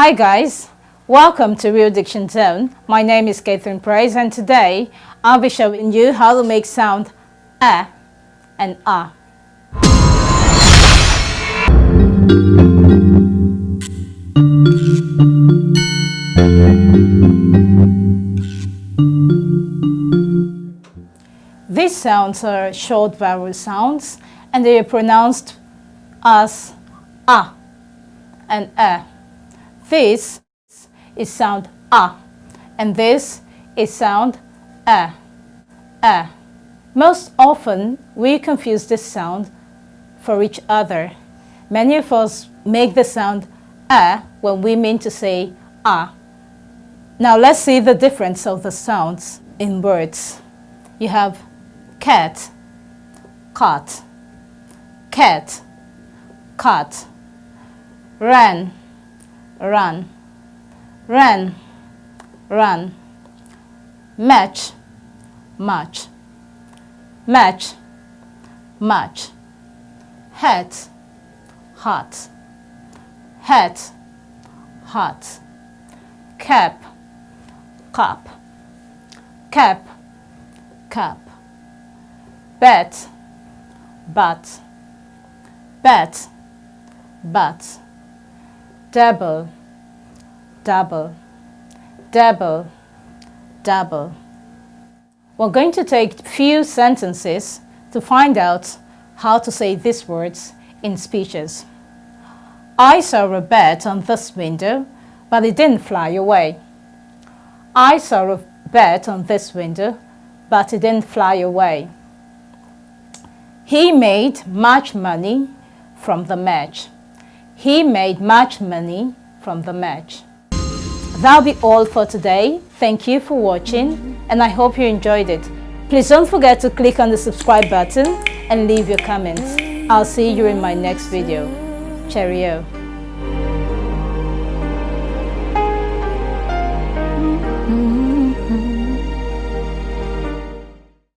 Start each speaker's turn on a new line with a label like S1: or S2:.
S1: Hi guys, welcome to Real Diction Zone. My name is Catherine Price and today I'll be showing you how to make sound A and A. These sounds are short vowel sounds and they are pronounced as A and A. This is sound A and this is sound A. A. Most often we confuse this sound for each other. Many of us make the sound A when we mean to say A. Now let's see the difference of the sounds in words. You have cat, cat, cat, cat, ran, run, ran, run, match, match, match, match, hat, hat, hat, hat, cap, cap, cap, cap, bat, bat, bat, bat, double, double, double, double. We're going to take few sentences to find out how to say these words in speeches. I saw a bat on this window, but it didn't fly away. I saw a bat on this window, but it didn't fly away. He made much money from the match. He made much money from the match. That'll be all for today. Thank you for watching and I hope you enjoyed it. Please don't forget to click on the subscribe button and leave your comments. I'll see you in my next video. Cheerio.